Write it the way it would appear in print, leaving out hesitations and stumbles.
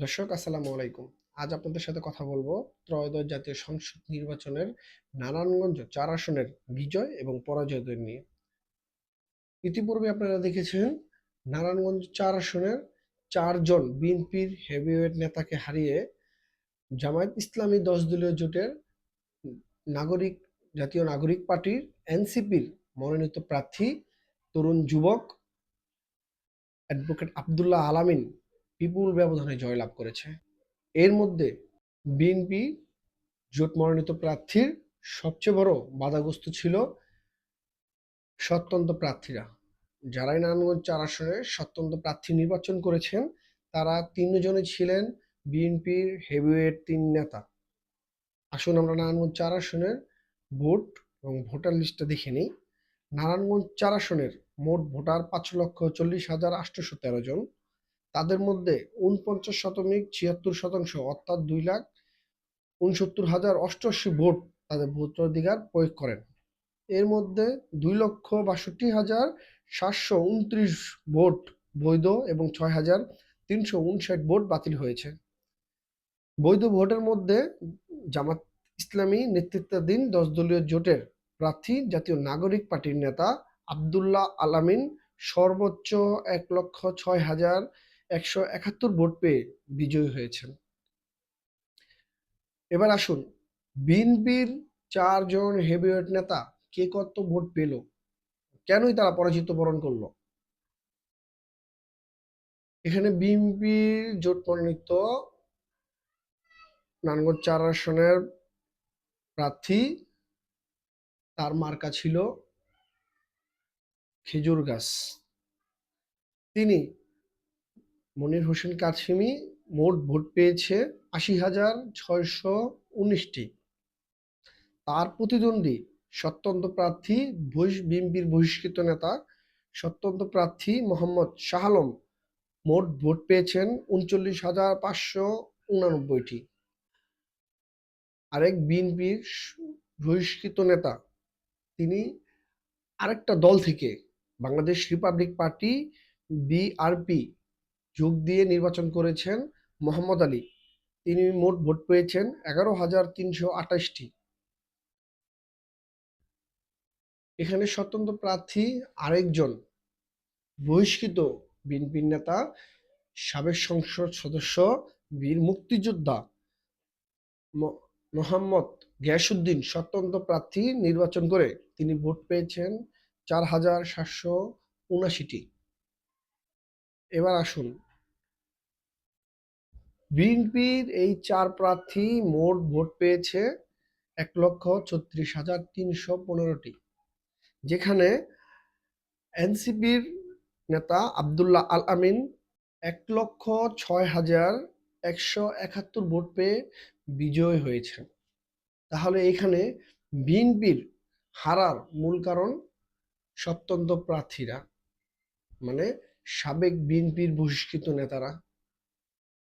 দর্শক আসসালামু আলাইকুম। আজ আপনাদের সাথে কথা বলবো ত্রয়োদশ জাতীয় সংসদ নির্বাচনের নারায়ণগঞ্জ ৪ আসনের বিজয় এবং পরাজয়দের নিয়ে। ইতিপূর্বে আপনারা দেখেছেন নারায়ণগঞ্জ ৪ আসনের ৪ জন বিএনপির হেভিওয়েট নেতাকে হারিয়ে জামায়াত ইসলামী ১০ দলীয় জোটের নাগরিক জাতীয় নাগরিক পার্টির এনসিপির মনোনীত প্রার্থী তরুণ যুবক অ্যাডভোকেট আব্দুল্লাহ আলামিন বিপুল ব্যবধানে জয়লাভ করেছে। এর মধ্যে বিএনপি জোট মনোনীত প্রার্থীর সবচেয়ে বড় বাধাগ্রস্ত ছিল স্বতন্ত্র প্রার্থীরা। যারাই নারায়ণগঞ্জ ৪ আসনে স্বতন্ত্র প্রার্থী নির্বাচন করেছেন তারা ৩ জনই ছিলেন বিএনপির হেভিওয়েট ৩ নেতা। আসুন আমরা নারায়ণগঞ্জ ৪ আসনের ভোট এবং ভোটার লিস্টটা দেখে নিই। নারায়ণগঞ্জ ৪ আসনের মোট ভোটার ৫,৪০,৮১৩ জন। তাদের মধ্যে ৪৯.৭৬% অর্থাৎ ২,৬৯,০৬৮ ভোট তাদের ভোটাধিকার প্রয়োগ করেন। এর মধ্যে ২,৬২,৭২৯ ভোট বৈধ এবং ৬,৩৫৯ ভোট বাতিল হয়েছে। বৈধ ভোটের মধ্যে জামাত ইসলামী নেতৃত্বাধীন ১০ দলীয় জোটের প্রার্থী জাতীয় নাগরিক পার্টির নেতা আব্দুল্লাহ আলামিন সর্বোচ্চ ১,০৬,১৭১ ভোট পেয়ে বিজয়ী হয়েছেন। এবার আসুন বিএনপির ৪ জন হেভিওয়েট নেতা কে কত ভোট পেল, কেনই তারা পরাজিত বরণ করলো। এখানে বিএনপির জোট মনোনীত নারায়ণগঞ্জ ৪ আসনের প্রার্থী, তার মার্কা ছিল খেজুর গাছ। তিনি মনির হোসেন কাছিমি মোট ভোট পেয়েছে ৮০,৬১৯টি। তার প্রতিদ্বন্দ্বী স্বতন্ত্র প্রার্থী বিএনপির বহিষ্কৃত নেতা স্বতন্ত্র প্রার্থী মোহাম্মদ শাহ আলম মোট ভোট পেয়েছেন ৩৯,৫৮৯টি। আরেক বিএনপির বহিষ্কৃত নেতা, তিনি আরেকটা দল থেকে বাংলাদেশ রিপাবলিক পার্টি বিআরপি যোগ দিয়ে নির্বাচন করেছেন মোহাম্মদ আলী। তিনি মোট ভোট পেয়েছেন ১১,৩২৮টি। এখানে স্বতন্ত্র প্রার্থী আরেকজন বহিষ্কৃত বিএনপির নেতা সাবেক সংসদ সদস্য বীর মুক্তিযোদ্ধা মোহাম্মদ গিয়াসউদ্দিন স্বতন্ত্র প্রার্থী নির্বাচন করে তিনি ভোট পেয়েছেন ৪,৭৭৯টি। এবার আসুন বিএনপির এই ৪ প্রার্থী মোট ভোট পেয়েছে ১,৩৬,৩১৫টি, যেখানে এনসিপির নেতা আব্দুল্লাহ আল আমিন ১,০৬,১৭১ ভোট পেয়ে বিজয়ী হয়েছেন। তাহলে এখানে বিএনপির হারার মূল কারণ স্বতন্ত্র প্রার্থীরা, মানে সাবেক বিএনপির বহিষ্কৃত নেতারা।